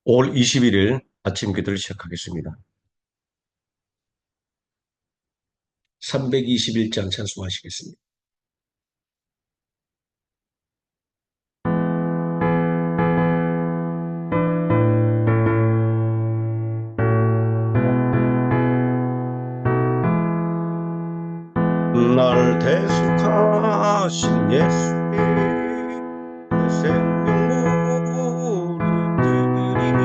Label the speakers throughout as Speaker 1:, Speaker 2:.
Speaker 1: 5월 21일 아침 기도를 시작하겠습니다. 321장 찬송하시겠습니다. 날 대속하신 예수님 내 생명 무릎드리니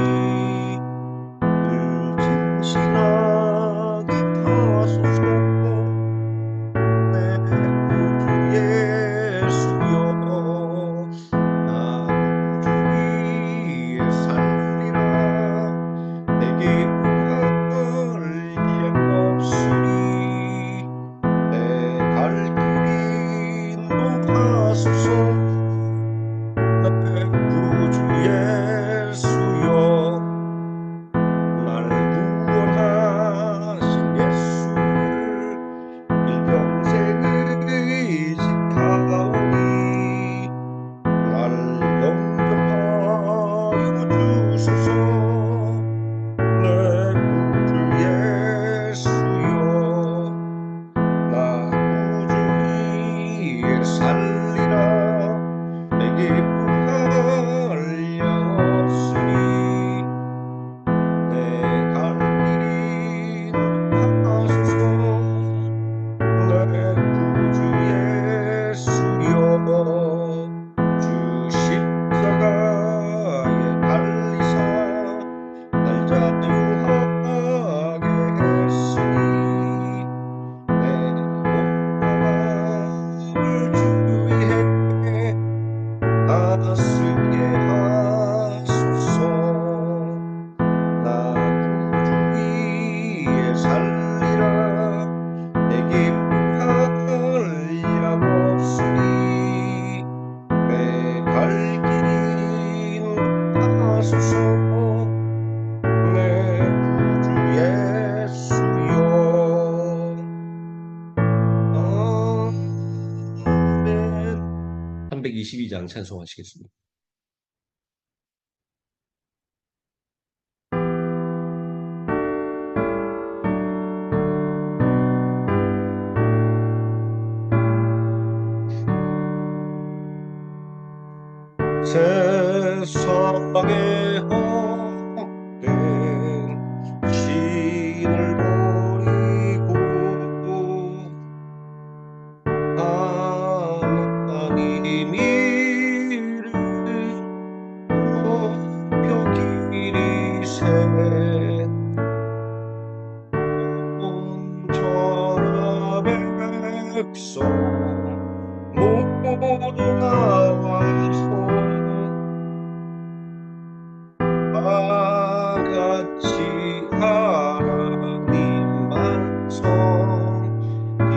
Speaker 1: 늘 진실하게 하소서. 내 구주 예수여, 나 구주 위에 살리라. 내게 부활 일 없으리. 내 갈 길이 인도하소서. 내 구주 예수여, 날 구원하신 예수를 일평생 의지하오니 날 영접하여 주소서. 내 구주 예수여, 나 구주 위에 살리라. 내게 부활 없으니 내 갈 길이 인도하소서. 내 구주 예수여, 주 십자가에 달리사 날 자유하게 했으니 내 몸과 마음을 주위에 다스리게 하소서. 나 구주 위에 살리라. 내게 부활 약 없으니 내 갈 길이 인도하소서. 내 구주 예수여. 아멘. 322장 찬송하시겠습니다. 세상의 헛된 신을 버리고 하나님 이름 높여 기리세. 온 천하 백성 모두 나와서 다같이 하나님만 섬기세.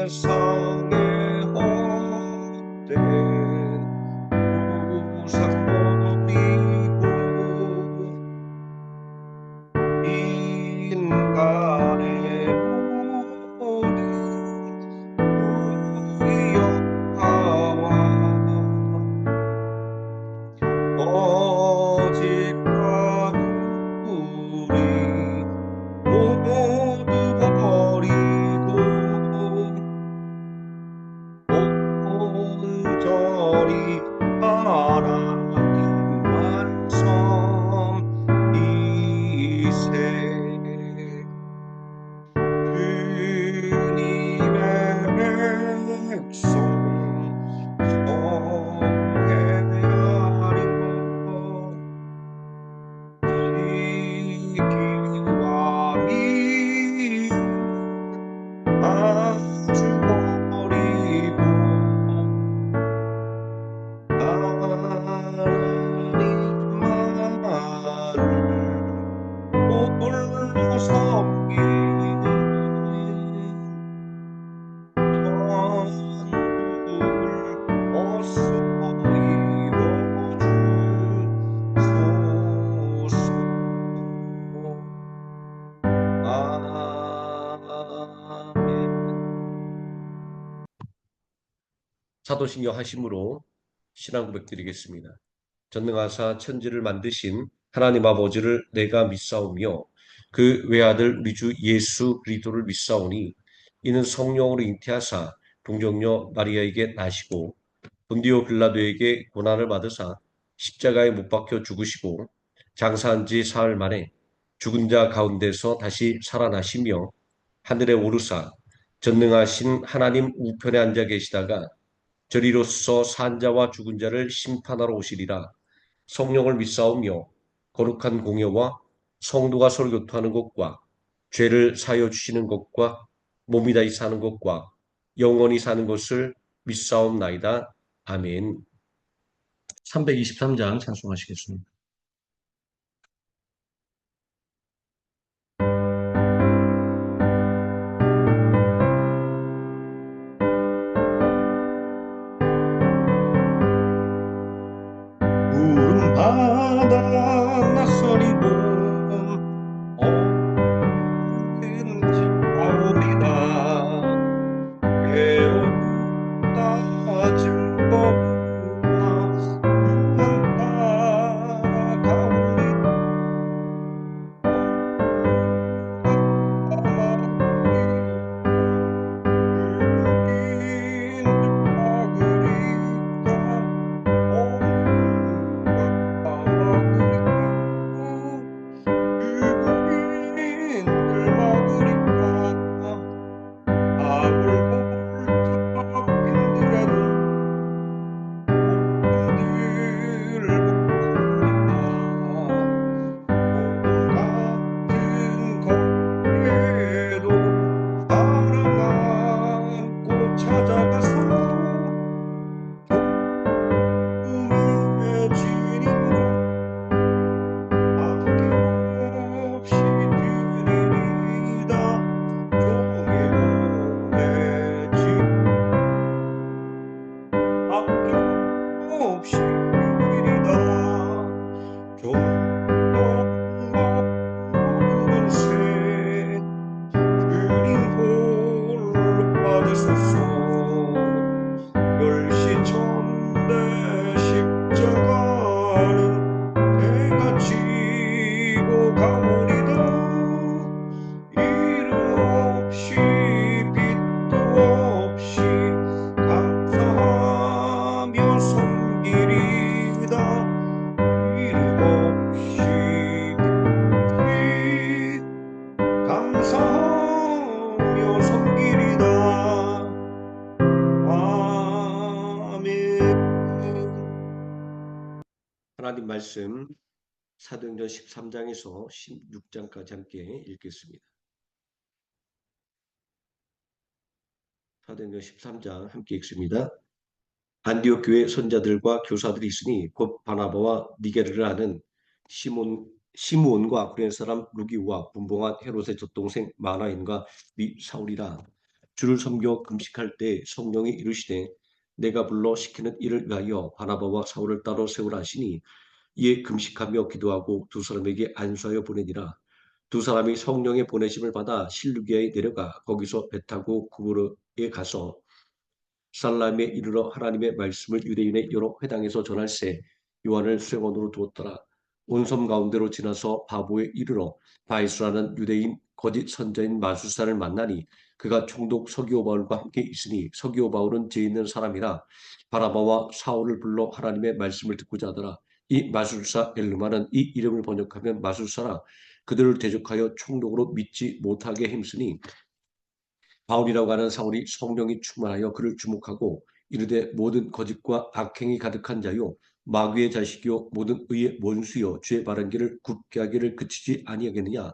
Speaker 1: 세상의 헛된 우상 버리고 인간의 모든 의역하와 거짓과 우리 모두 버리고 온전히 하나님만 섬기세. 주님의 백성 성회하리라. 시기와 미움 아주 버리고 하나님만을 홀로 섬기는 천국을 어서 이뤄주소서. 아멘. 사도신경 하심으로
Speaker 2: 신앙 고백드리겠습니다. 전능하사 천지를 만드신 하나님 아버지를 내가 믿사오며 그 외아들 우리 주 예수 그리스도를 믿사오니 이는 성령으로 잉태하사 동정녀 마리아에게 나시고 본디오 빌라도에게 고난을 받으사 십자가에 못 박혀 죽으시고 장사한 지 사흘 만에 죽은 자 가운데서 다시 살아나시며 하늘에 오르사 전능하신 하나님 우편에 앉아 계시다가 저리로서 산 자와 죽은 자를 심판하러 오시리라. 성령을 믿사오며 거룩한 공예와 성도가 서로 교통하는 것과 죄를 사여 주시는 것과 몸이 다시 사는 것과 영원히 사는 것을 믿사옵나이다. 아멘. 323장 찬송하시겠습니다.
Speaker 1: 구름 바다 낯설이고 어딘지 아오리다 외롭다 즐겁나 주만 따라가오리 어디가 막으리까 주인들 막으리까 어디가 막으리까 유부인들 막으리까 아울볼적 빈들에도 복음들 복음이다 소돔 같은 거리에도 사랑 안고 찾아가서 복음의 진인과 아낌없이 드리리다 종의 보내지 아낌없이 드리리다 종영광 모든 것에 주님 홀로 받으소서 멸시천대 십자가는 내가 지고 가오리다 이름 없이 빛도 없이 감사하며 섬기리다 이름 없이 빛이 감사하며 섬기리다 아멘.
Speaker 2: 하나님 말씀 사도행전 13장에서 16장까지 함께 읽겠습니다. 사도행전 13장 함께 읽습니다. 안디옥 교회 선자들과 교사들이 있으니 곧 바나바와 니게르를 하는 시므온과 구레네 사람 루기와 분봉한 헤롯의 젖동생 마나인과 미 사울이라. 주를 섬겨 금식할 때 성령이 이르시되 내가 불러 시키는 일을 위하여 바나바와 사울을 따로 세우라 하시니 이에 금식하며 기도하고 두 사람에게 안수하여 보내니라. 두 사람이 성령의 보내심을 받아 실루기아에 내려가 거기서 배 타고 구브로에 가서 살람에 이르러 하나님의 말씀을 유대인의 여러 회당에서 전할세 요한을 수행원으로 두었더라. 온 섬 가운데로 지나서 바보에 이르러 바이스라는 유대인 거짓 선자인 마술사를 만나니 그가 총독 서기오 바울과 함께 있으니 서기오 바울은 죄 있는 사람이라 바라바와 사울을 불러 하나님의 말씀을 듣고자 하더라. 이 마술사 엘르마는 이 이름을 번역하면 마술사라. 그들을 대적하여 총독으로 믿지 못하게 힘쓰니 바울이라고 하는 사울이 성령이 충만하여 그를 주목하고 이르되 모든 거짓과 악행이 가득한 자요 마귀의 자식이요 모든 의의 원수요 주의 바른 길을 굳게 하기를 그치지 아니하겠느냐.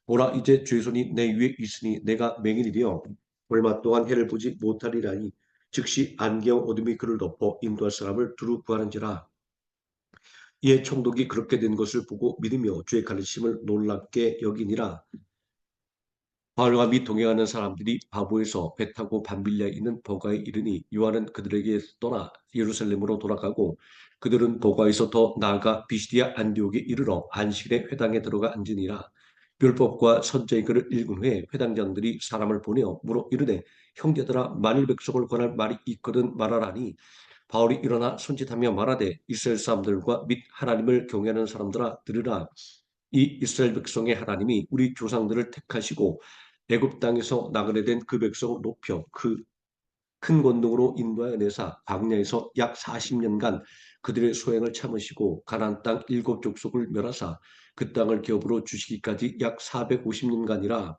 Speaker 2: 보라 이제 주의 손이 내 위에 있으니 내가 맹인이 되어 얼마 동안 해를 보지 못하리라니 즉시 안개와 어둠이 그를 덮어 인도할 사람을 두루 구하는지라. 이에 총독이 그렇게 된 것을 보고 믿으며 주의 가르침을 놀랍게 여기니라. 바울과 및 동행하는 사람들이 바보에서 배 타고 밤빌리아에 있는 버가에 이르니 요한은 그들에게 떠나 예루살렘으로 돌아가고 그들은 버가에서 더 나아가 비시디아 안디옥에 이르러 안식일에 회당에 들어가 앉으니라. 율법과 선자의 글을 읽은 후에 회당장들이 사람을 보내어 물어 이르되 형제들아 만일 백성을 권할 말이 있거든 말하라니 바울이 일어나 손짓하며 말하되 이스라엘 사람들과 및 하나님을 경외하는 사람들아 들으라. 이 이스라엘 백성의 하나님이 우리 조상들을 택하시고 애굽 땅에서 나그네 된 그 백성을 높여 그 큰 권능으로 인도하여 내사 광야에서 약 40년간 그들의 소행을 참으시고 가나안 땅 7족속을 멸하사 그 땅을 기업으로 주시기까지 약 450년간이라.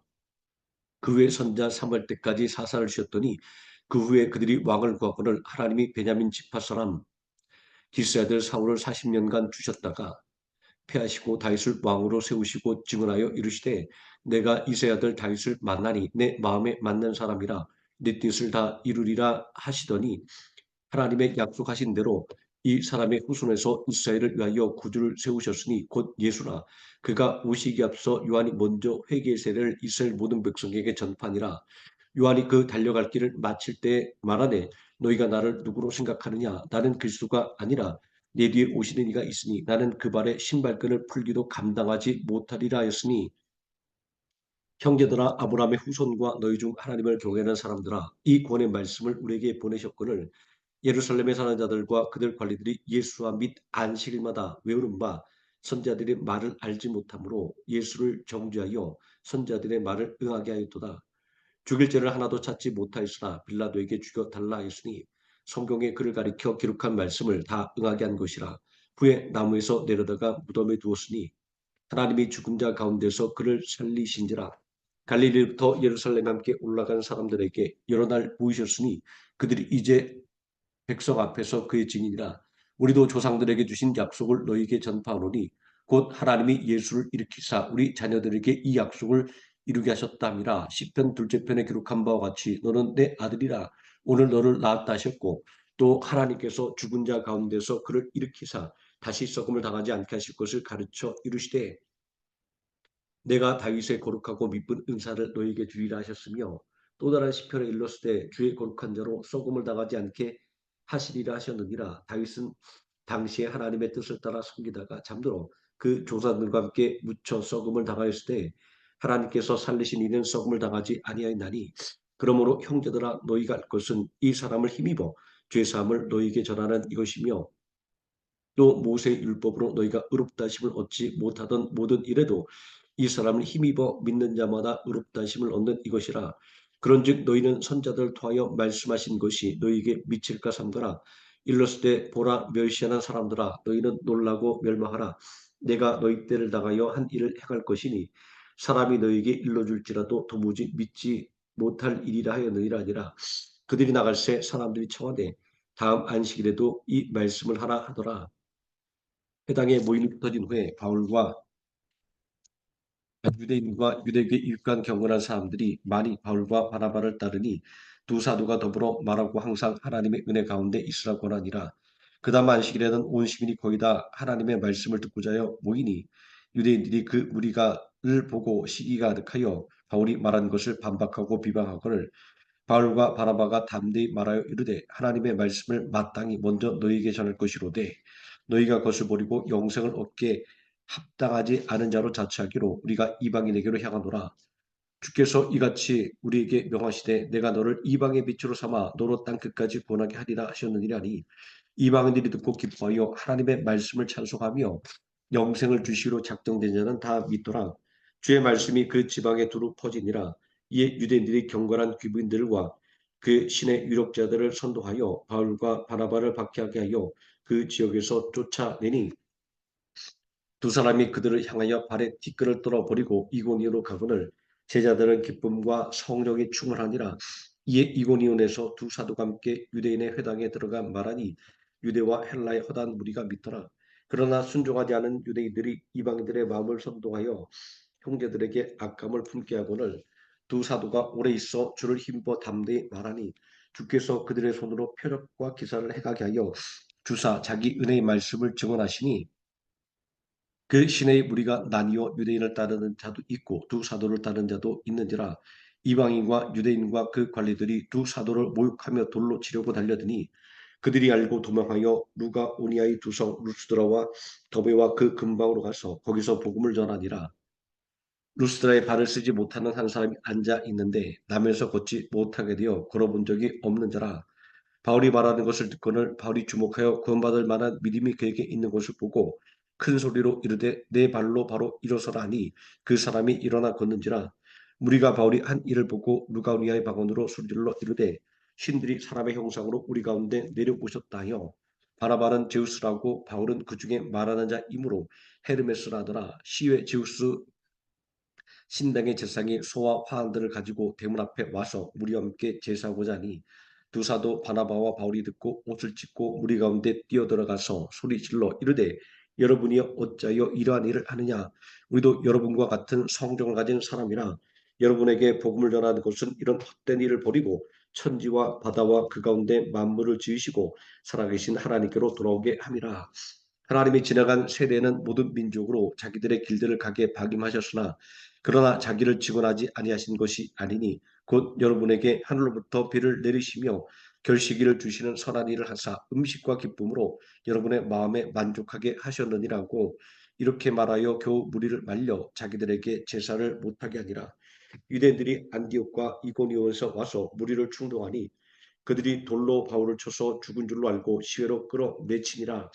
Speaker 2: 그 후에 선자 사무엘 때까지 사사를 쉬었더니 그 후에 그들이 왕을 구하거늘 하나님이 베냐민 지파 사람 기스의 아들 사울을 40년간 주셨다가 패하시고 다윗을 왕으로 세우시고 증언하여 이르시되 내가 이새의 아들 다윗을 만나니 내 마음에 맞는 사람이라 내 뜻을 다 이루리라 하시더니 하나님의 약속하신 대로 이 사람의 후손에서 이스라엘을 위하여 구주를 세우셨으니 곧 예수라. 그가 오시기 앞서 요한이 먼저 회개의 세례를 이스라엘 모든 백성에게 전파니라. 요한이 그 달려갈 길을 마칠 때 말하되 너희가 나를 누구로 생각하느냐 나는 그리스도가 아니라 내 뒤에 오시는 이가 있으니 나는 그 발에 신발끈을 풀기도 감당하지 못하리라 하였으니 형제들아 아브라함의 후손과 너희 중 하나님을 경외하는 사람들아 이 구원의 말씀을 우리에게 보내셨거늘 예루살렘에 사는 자들과 그들 관리들이 예수와 및 안식일마다 외우는 바 선자들의 말을 알지 못하므로 예수를 정죄하여 선자들의 말을 응하게 하였도다. 죽일 죄를 하나도 찾지 못하였으나 빌라도에게 죽여 달라 하였으니 성경에 그를 가리켜 기록한 말씀을 다 응하게 한 것이라. 후에 나무에서 내려다가 무덤에 두었으니 하나님이 죽은 자 가운데서 그를 살리신지라. 갈릴리부터 예루살렘에 함께 올라간 사람들에게 여러 날 보이셨으니 그들이 이제 백성 앞에서 그의 증인이라. 우리도 조상들에게 주신 약속을 너희에게 전파하노니 곧 하나님이 예수를 일으키사 우리 자녀들에게 이 약속을 이루게 하셨답니다. 시편 둘째 편에 기록한 바와 같이 너는 내 아들이라 오늘 너를 낳았다 하셨고 또 하나님께서 죽은 자 가운데서 그를 일으키사 다시 썩음을 당하지 않게 하실 것을 가르쳐 이르시되 내가 다윗의 거룩하고 미쁜 은사를 너희에게 주리라 하셨으며 또 다른 시편에 일렀을 때 주의 거룩한 자로 썩음을 당하지 않게 하시리라 하셨느니라. 다윗은 당시에 하나님의 뜻을 따라 섬기다가 잠들어 그 조상들과 함께 묻혀 썩음을 당하였을 때 하나님께서 살리신 이는 썩음을 당하지 아니하였나니 그러므로 형제들아 너희가 할 것은 이 사람을 힘입어 죄사함을 너희에게 전하는 이것이며 또 모세의 율법으로 너희가 의롭다 하심을 얻지 못하던 모든 일에도 이 사람을 힘입어 믿는 자마다 의롭다 하심을 얻는 이것이라. 그런즉 너희는 선자들 통하여 말씀하신 것이 너희에게 미칠까 삼가라. 일렀을 때 보라 멸시하는 사람들아 너희는 놀라고 멸망하라. 내가 너희 때를 당하여 한 일을 행할 것이니 사람이 너희에게 일러줄지라도 도무지 믿지 못할 일이라 하였느니라 아니라. 그들이 나갈새 사람들이 청하되 다음 안식일에도 이 말씀을 하라 하더라. 해당의 모임이 터진 후에 바울과 유대인과 유대교에 입간 경건한 사람들이 많이 바울과 바나바를 따르니 두 사도가 더불어 말하고 항상 하나님의 은혜 가운데 있으라고 하니라. 그 다음 안식일에는 온 시민이 거의 다 하나님의 말씀을 듣고자 하여 모이니 유대인들이 그 무리가를 보고 시기가 가득하여 바울이 말한 것을 반박하고 비방하거늘 바울과 바나바가 담대히 말하여 이르되 하나님의 말씀을 마땅히 먼저 너희에게 전할 것이로되 너희가 그것을 버리고 영생을 얻게 합당하지 않은 자로 자처하기로 우리가 이방인에게로 향하노라. 주께서 이같이 우리에게 명하시되 내가 너를 이방의 빛으로 삼아 너로 땅 끝까지 권하게 하리라 하셨느니라니 이방인들이 듣고 기뻐하여 하나님의 말씀을 찬송하며 영생을 주시기로 작정된 자는 다 믿더라. 주의 말씀이 그 지방에 두루 퍼지니라. 이에 유대인들이 경건한 귀부인들과 그 신의 유력자들을 선동하여 바울과 바나바를 박해하게 하여 그 지역에서 쫓아내니 두 사람이 그들을 향하여 발에 티끌을 떨어버리고 이고니오로 가거늘 제자들은 기쁨과 성령이 충만하니라. 이에 이고니온에서 두 사도가 함께 유대인의 회당에 들어가 말하니 유대와 헬라의 허다한 무리가 믿더라. 그러나 순종하지 않은 유대인들이 이방인들의 마음을 선동하여 형제들에게 악감을 품게 하거늘 두 사도가 오래 있어 주를 힘입어 담대히 말하니 주께서 그들의 손으로 표적과 기사를 행하게 하여 주사 자기 은혜의 말씀을 증언하시니 그 신의 무리가 나뉘어 유대인을 따르는 자도 있고 두 사도를 따르는 자도 있는지라. 이방인과 유대인과 그 관리들이 두 사도를 모욕하며 돌로 치려고 달려드니 그들이 알고 도망하여 루가오니아의 두성 루스드라와 더베와 그 근방으로 가서 거기서 복음을 전하니라. 루스드라에 발을 쓰지 못하는 한 사람이 앉아 있는데 남에서 걷지 못하게 되어 걸어본 적이 없는 자라. 바울이 말하는 것을 듣고는 바울이 주목하여 구원받을 만한 믿음이 그에게 있는 것을 보고 큰 소리로 이르되 내 발로 바로 일어서라 하니 그 사람이 일어나 걷는지라. 무리가 바울이 한 일을 보고 루가우니아의 방언으로 소리질러 이르되 신들이 사람의 형상으로 우리 가운데 내려오셨다 하여 바나바는 제우스라고 바울은 그 중에 말하는 자이므로 헤르메스라 하더라. 시외 제우스 신당의 제사장이 소와 화환들을 가지고 대문 앞에 와서 무리와 함께 제사하고자 하니 두 사도 바나바와 바울이 듣고 옷을 찢고 무리 가운데 뛰어들어가서 소리질러 이르되 여러분이 어찌하여 이러한 일을 하느냐. 우리도 여러분과 같은 성정을 가진 사람이라. 여러분에게 복음을 전하는 것은 이런 헛된 일을 버리고 천지와 바다와 그 가운데 만물을 지으시고 살아계신 하나님께로 돌아오게 함이라. 하나님이 지나간 세대에는 모든 민족으로 자기들의 길들을 가게 박임하셨으나 그러나 자기를 직언하지 아니하신 것이 아니니 곧 여러분에게 하늘로부터 비를 내리시며 결실기를 주시는 선한 일을 하사 음식과 기쁨으로 여러분의 마음에 만족하게 하셨느니라고 이렇게 말하여 겨우 무리를 말려 자기들에게 제사를 못하게 하니라. 유대인들이 안디옥과 이고니온에서 와서 무리를 충동하니 그들이 돌로 바울을 쳐서 죽은 줄로 알고 시외로 끌어내치니라.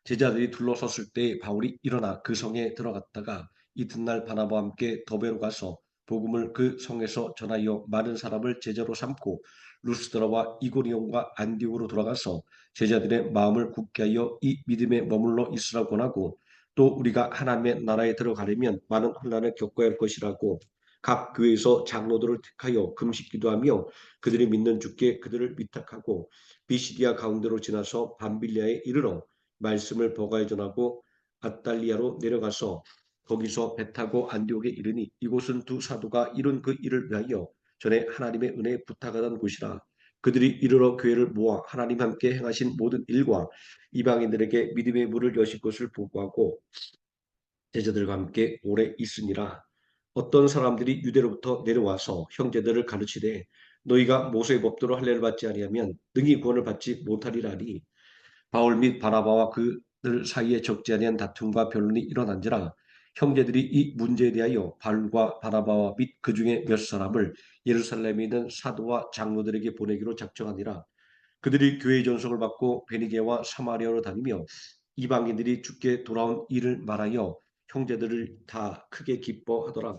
Speaker 2: 제자들이 둘러섰을 때 바울이 일어나 그 성에 들어갔다가 이튿날 바나바와 함께 더베로 가서 복음을 그 성에서 전하여 많은 사람을 제자로 삼고 루스드라와 이고니온과 안디옥으로 돌아가서 제자들의 마음을 굳게 하여 이 믿음에 머물러 있으라고 권하고 또 우리가 하나님의 나라에 들어가려면 많은 혼란을 겪어야 할 것이라고 각 교회에서 장로들을 택하여 금식 기도하며 그들이 믿는 주께 그들을 위탁하고 비시디아 가운데로 지나서 밤빌리아에 이르러 말씀을 버가에 전하고 아달리아로 내려가서 거기서 배 타고 안디옥에 이르니 이곳은 두 사도가 이룬 그 일을 위하여 전에 하나님의 은혜에 부탁하던 곳이라. 그들이 이르러 교회를 모아 하나님 함께 행하신 모든 일과 이방인들에게 믿음의 문을 여실 것을 보고하고 제자들과 함께 오래 있으니라. 어떤 사람들이 유대로부터 내려와서 형제들을 가르치되 너희가 모세의 법대로 할례를 받지 아니하면 능히 구원을 받지 못하리라니. 바울 및 바나바와 그들 사이에 적지 아니한 다툼과 변론이 일어난지라. 형제들이 이 문제에 대하여 바울과 바나바와 및 그 중에 몇 사람을 예루살렘에 있는 사도와 장로들에게 보내기로 작정하니라. 그들이 교회의 전속을 받고 베니게와 사마리아로 다니며 이방인들이 주께 돌아온 일을 말하여 형제들을 다 크게 기뻐하더라.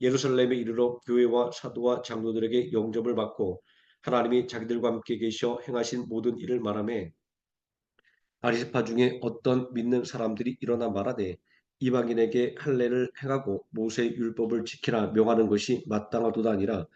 Speaker 2: 예루살렘에 이르러 교회와 사도와 장로들에게 영접을 받고 하나님이 자기들과 함께 계셔 행하신 모든 일을 말하며 아리스파 중에 어떤 믿는 사람들이 일어나 말하되 이방인에게 할례를 행하고 모세의 율법을 지키라 명하는 것이 마땅하도다 아니라.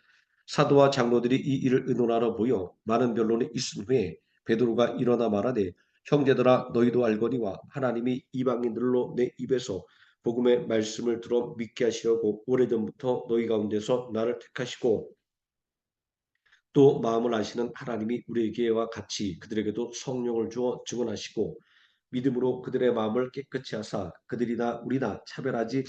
Speaker 2: 사도와 장로들이 이 일을 의논하러 모여 많은 변론이 있은 후에 베드로가 일어나 말하되 형제들아 너희도 알거니와 하나님이 이방인들로 내 입에서 복음의 말씀을 들어 믿게 하시려고 오래전부터 너희 가운데서 나를 택하시고 또 마음을 아시는 하나님이 우리에게와 같이 그들에게도 성령을 주어 증언하시고 믿음으로 그들의 마음을 깨끗이 하사 그들이나 우리나 차별하지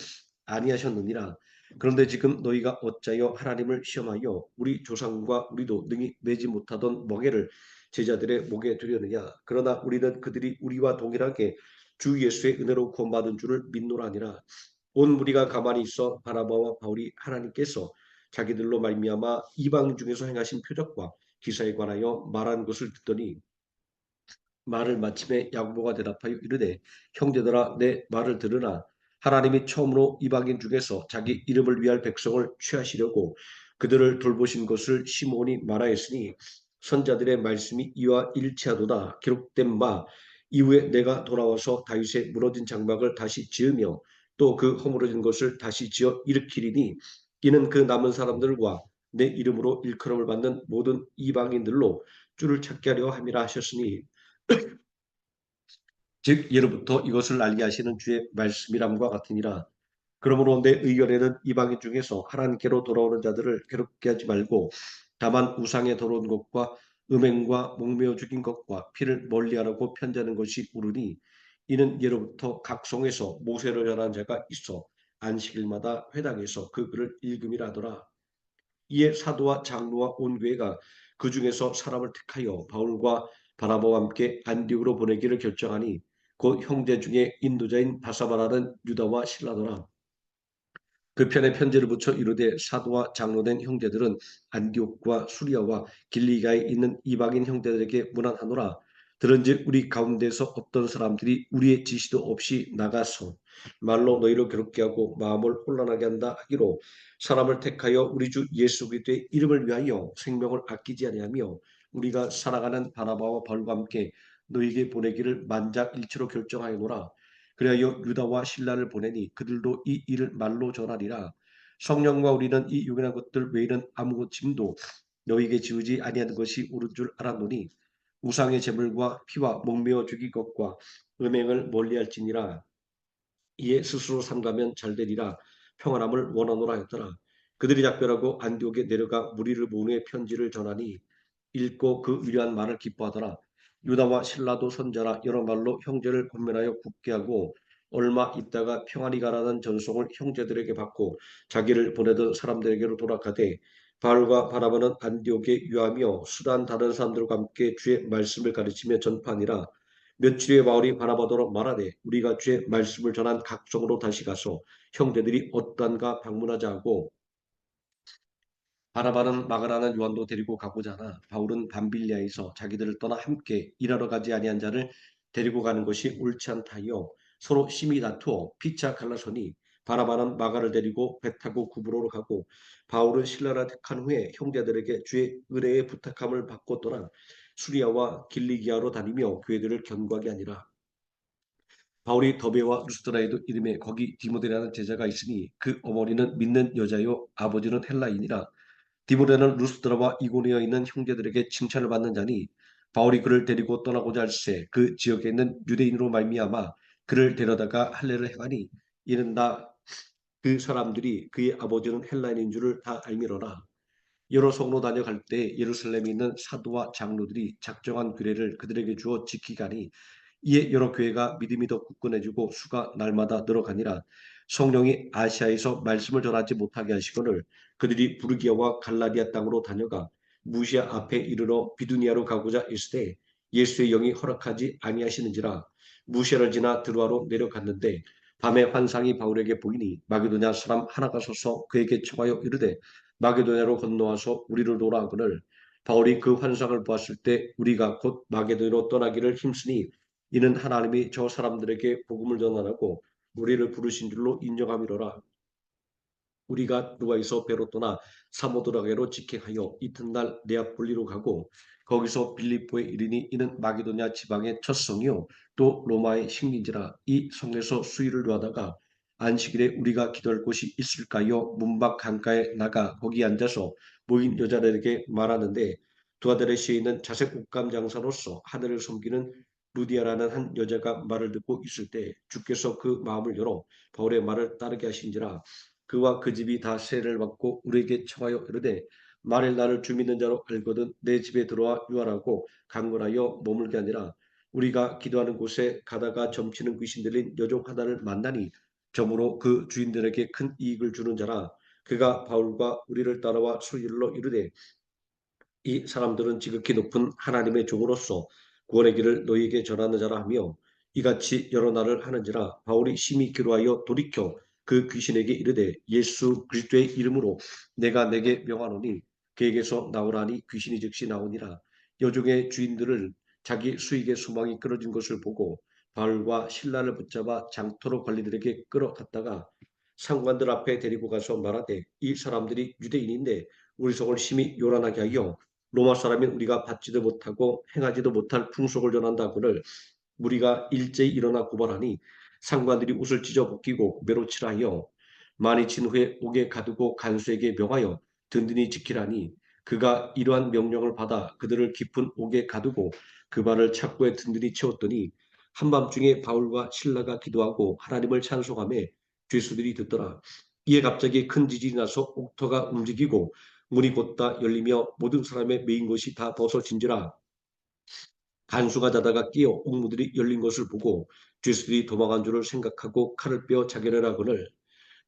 Speaker 2: 아니하셨느니라. 그런데 지금 너희가 어찌하여 하나님을 시험하여 우리 조상과 우리도 능히 내지 못하던 멍에를 제자들의 목에 두려느냐. 그러나 우리는 그들이 우리와 동일하게 주 예수의 은혜로 구원받은 줄을 믿노라니라. 온 무리가 가만히 있어 바나바와 바울이 하나님께서 자기들로 말미암아 이방 중에서 행하신 표적과 기사에 관하여 말한 것을 듣더니 말을 마침에 야고보가 대답하여 이르되 형제들아 내 말을 들으라. 하나님이 처음으로 이방인 중에서 자기 이름을 위할 백성을 취하시려고 그들을 돌보신 것을 시몬이 말하였으니 선자들의 말씀이 이와 일치하도다. 기록된 바 이후에 내가 돌아와서 다윗의 무너진 장막을 다시 지으며 또 그 허물어진 것을 다시 지어 일으키리니 이는 그 남은 사람들과 내 이름으로 일컬음을 받는 모든 이방인들로 주를 찾게 하려 함이라 하셨으니 즉 예로부터 이것을 알게 하시는 주의 말씀이람과 같으니라. 그러므로 내 의견에는 이방인 중에서 하나님께로 돌아오는 자들을 괴롭게 하지 말고 다만 우상에 더러운 것과 음행과 목매어 죽인 것과 피를 멀리하라고 편지하는 것이 옳으니 이는 예로부터 각 성에서 모세를 전한 자가 있어 안식일마다 회당에서 그 글을 읽음이라 하더라. 이에 사도와 장로와 온 교회가 그 중에서 사람을 택하여 바울과 바나바와 함께 안디옥으로 보내기를 결정하니 곧 형제 중에 인도자인 바사바라는 유다와 실라더라. 그 편에 편지를 붙여 이르되 사도와 장로된 형제들은 안디옥과 수리아와 길리가에 있는 이방인 형제들에게 문안하노라. 들은즉 우리 가운데서 어떤 사람들이 우리의 지시도 없이 나가서 말로 너희를 괴롭게 하고 마음을 혼란하게 한다 하기로 사람을 택하여 우리 주 예수 그리스도의 이름을 위하여 생명을 아끼지 아니하며 우리가 살아가는 바나바와 바울과 함께 너희에게 보내기를 만장일치로 결정하여노라. 그리하여 유다와 신라를 보내니 그들도 이 일을 말로 전하리라. 성령과 우리는 이 유명한 것들 외에는 아무 짐도 너희에게 지우지 아니하는 것이 옳은 줄 알았노니 우상의 제물과 피와 목매어 죽일 것과 음행을 멀리할지니라. 이에 스스로 삼가면 잘되리라. 평안함을 원하노라 했더라. 그들이 작별하고 안디옥에 내려가 무리를 모은 후에 편지를 전하니 읽고 그 위대한 말을 기뻐하더라. 유다와 신라도 선자라 여러 말로 형제를 권면하여 굳게 하고 얼마 있다가 평안히 가라는 전송을 형제들에게 받고 자기를 보내던 사람들에게로 돌아가되 바울과 바나바는 안디옥에 유하며 수단 다른 사람들과 함께 주의 말씀을 가르치며 전파하니라. 며칠 후에 바울이 바나바더러 말하되 우리가 주의 말씀을 전한 각성으로 다시 가서 형제들이 어떠한가 방문하자 하고 바나바는 마가라는 요한도 데리고 가고자 하나 바울은 밤빌리아에서 자기들을 떠나 함께 일하러 가지 아니한 자를 데리고 가는 것이 옳지 않다 하여 서로 심히 다투어 피차 갈라서니 바나바는 마가를 데리고 배 타고 구브로로 가고 바울은 신라를 택한 후에 형제들에게 주의 은혜의 부탁함을 받고 떠나 수리아와 길리기아로 다니며 교회들을 견고하게 하니라. 바울이 더베와 루스드라에도 이름에 거기 디모데라는 제자가 있으니 그 어머니는 믿는 여자요 아버지는 헬라인이라. 디모데는 루스드라와 이고니아에 있는 형제들에게 칭찬을 받는 자니 바울이 그를 데리고 떠나고자 할세 그 지역에 있는 유대인으로 말미암아 그를 데려다가 할례를 행하니 이는 다 그 사람들이 그의 아버지는 헬라인인 줄을 다 알미러라. 여러 성로 다녀갈 때 예루살렘에 있는 사도와 장로들이 작정한 규례를 그들에게 주어 지키게 하니 이에 여러 교회가 믿음이 더 굳건해지고 수가 날마다 늘어가니라. 성령이 아시아에서 말씀을 전하지 못하게 하시거늘 그들이 부르기아와 갈라디아 땅으로 다녀가 무시아 앞에 이르러 비두니아로 가고자 했을 때 예수의 영이 허락하지 아니하시는지라. 무시아를 지나 드루아로 내려갔는데 밤에 환상이 바울에게 보이니 마게도냐 사람 하나가 서서 그에게 청하여 이르되 마게도냐로 건너와서 우리를 도우라 하거늘 바울이 그 환상을 보았을 때 우리가 곧 마게도냐로 떠나기를 힘쓰니 이는 하나님이 저 사람들에게 복음을 전하라고 우리를 부르신 줄로 인정함이로라. 우리가 누아에서 배로 떠나 사모드라게로 직행하여 이튿날 네아폴리로 가고 거기서 빌립보에 이르니 이는 마게도냐 지방의 첫 성이요 또 로마의 식민지라. 이 성에서 수일을 두하다가 안식일에 우리가 기도할 곳이 있을까요? 문밖 강가에 나가 거기 앉아서 모인 여자들에게 말하는데 두아데레시에 있는 자색 옷감 장사로서 하늘을 섬기는 루디아라는 한 여자가 말을 듣고 있을 때 주께서 그 마음을 열어 바울의 말을 따르게 하신지라. 그와 그 집이 다 세례를 받고 우리에게 청하여 이르되 만일 나를 주 믿는 자로 알거든 내 집에 들어와 유하라고 강건하여 머물게 하니라. 우리가 기도하는 곳에 가다가 점치는 귀신 들린 여종 하나를 만나니 점으로 그 주인들에게 큰 이익을 주는 자라. 그가 바울과 우리를 따라와 소리질러 이르되 이 사람들은 지극히 높은 하나님의 종으로서 구원의 길을 너희에게 전하는 자라 하며 이같이 여러 날을 하는지라. 바울이 심히 기로하여 돌이켜 그 귀신에게 이르되 예수 그리스도의 이름으로 내가 내게 명하노니 그에게서 나오라니 귀신이 즉시 나오니라. 여종의 주인들을 자기 수익의 소망이 끊어진 것을 보고 바울과 신라를 붙잡아 장터로 관리들에게 끌어갔다가 상관들 앞에 데리고 가서 말하되 이 사람들이 유대인인데 우리 속을 심히 요란하게 하여 로마 사람인 우리가 받지도 못하고 행하지도 못할 풍속을 전한다거늘 무리가 일제히 일어나 고발하니 상관들이 옷을 찢어 벗기고 매로 치라 하여 많이 친 후에 옥에 가두고 간수에게 명하여 든든히 지키라니 그가 이러한 명령을 받아 그들을 깊은 옥에 가두고 그 발을 착고에 든든히 채웠더니 한밤중에 바울과 신라가 기도하고 하나님을 찬송하며 죄수들이 듣더라. 이에 갑자기 큰 지진이 나서 옥터가 움직이고 문이 곧다 열리며 모든 사람의 메인 것이 다 벗어진지라. 간수가 자다가 끼어 옥무들이 열린 것을 보고 죄수들이 도망한 줄을 생각하고 칼을 빼어 자결을 하거늘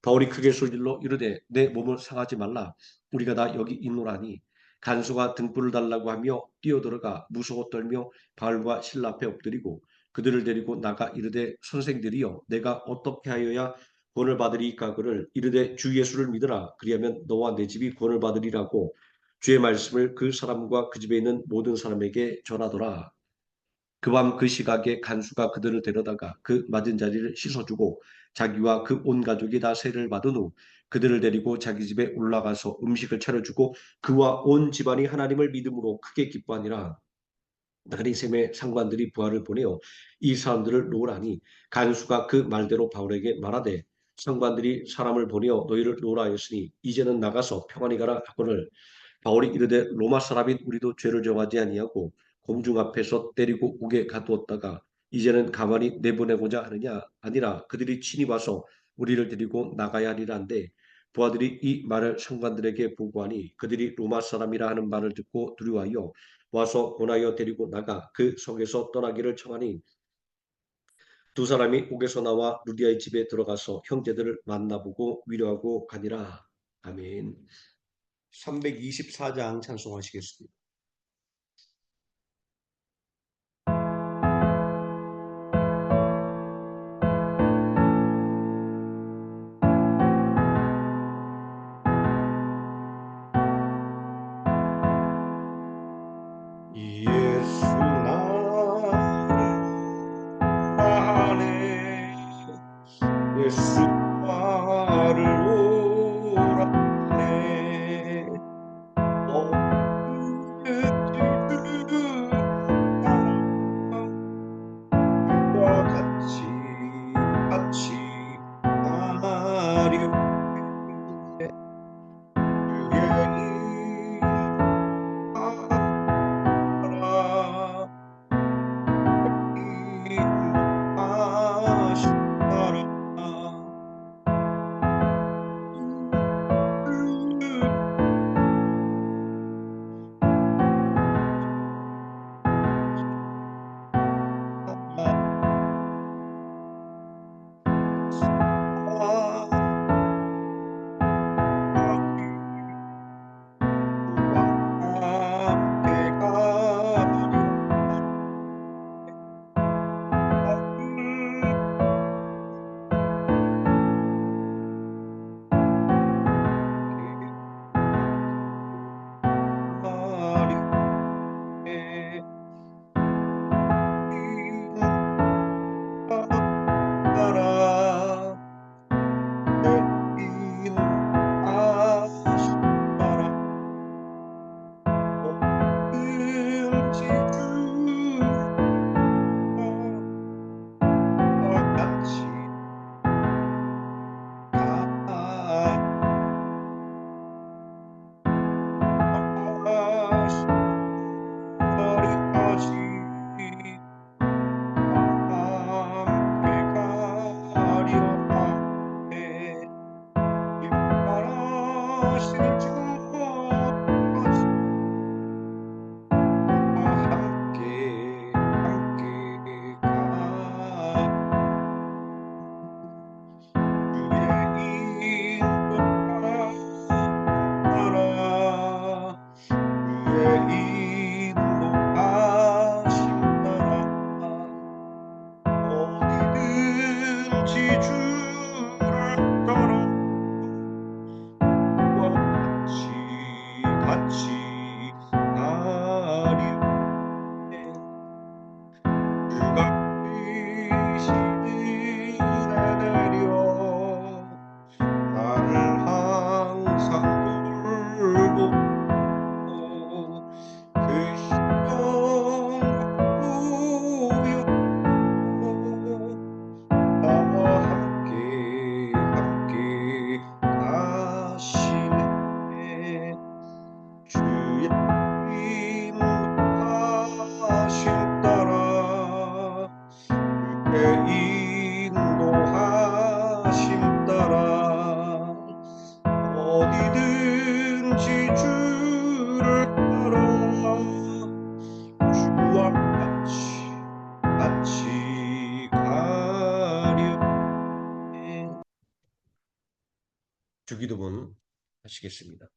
Speaker 2: 바울이 크게 소리질러 이르되 내 몸을 상하지 말라. 우리가 다 여기 있노라니. 간수가 등불을 달라고 하며 뛰어들어가 무서워 떨며 바울과 신라 앞에 엎드리고 그들을 데리고 나가 이르되 선생들이여 내가 어떻게 하여야 구원을 받으리 가거를 이르되 주 예수를 믿으라. 그리하면 너와 내 집이 구원을 받으리라고 주의 말씀을 그 사람과 그 집에 있는 모든 사람에게 전하더라. 그 밤 그 시각에 간수가 그들을 데려다가 그 맞은 자리를 씻어주고 자기와 그 온 가족이 다 세를 받은 후 그들을 데리고 자기 집에 올라가서 음식을 차려주고 그와 온 집안이 하나님을 믿음으로 크게 기뻐하니라. 다니셈의 상관들이 부하를 보내어 이 사람들을 놓으라니 간수가 그 말대로 바울에게 말하되 상관들이 사람을 보내어 너희를 놓으라 하였으니 이제는 나가서 평안히 가라 하거늘 바울이 이르되 로마 사람인 우리도 죄를 정하지 아니하고 공중 앞에서 때리고 옥에 가두었다가 이제는 가만히 내보내고자 하느냐 아니라 그들이 친히 와서 우리를 데리고 나가야 하리라는데 부하들이 이 말을 상관들에게 보고하니 그들이 로마 사람이라 하는 말을 듣고 두려워하여 와서 권하여 데리고 나가 그 성에서 떠나기를 청하니 두 사람이 옥에서 나와 루디아의 집에 들어가서 형제들을 만나보고 위로하고 가니라. 아멘.
Speaker 1: 324장 찬송하시겠습니다. 예수 나를 예수 나를 오라네 와 같이 하려 주의 인하라 인도하시라 주와 함께 가려 같이 가시리까지 함께 가려 하네 기뻐하시는 주와 함께 가 주의 인도하라 주의 인도하시라 어디든지 주를 따라 같이 가리 주가 계시니 내려 나를 항상 돌보고 그 시련과 고요 나와 함께 가시네 주의 인도하심 따라 주의 인도하심 따라 어디든지 주를 따라 주와 같이 가려
Speaker 2: 주기도문 하시겠습니다.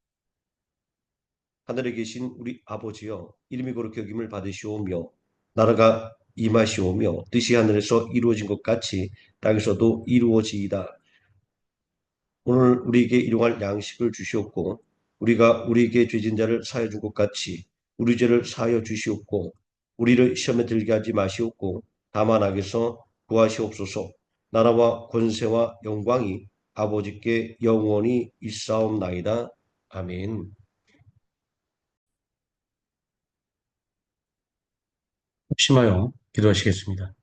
Speaker 2: 하늘에 계신 우리 아버지여 이름이 거룩히 여김을 받으시오며 나라가 임하시오며 뜻이 하늘에서 이루어진 것 같이 땅에서도 이루어지이다. 오늘 우리에게 일용할 양식을 주시옵고 우리가 우리에게 죄진 자를 사하여 준 것 같이 우리 죄를 사하여 주시옵고 우리를 시험에 들게 하지 마시옵고 다만 악에서 구하시옵소서. 나라와 권세와 영광이 아버지께 영원히 있사옵나이다. 아멘. 합심하여 기도하시겠습니다.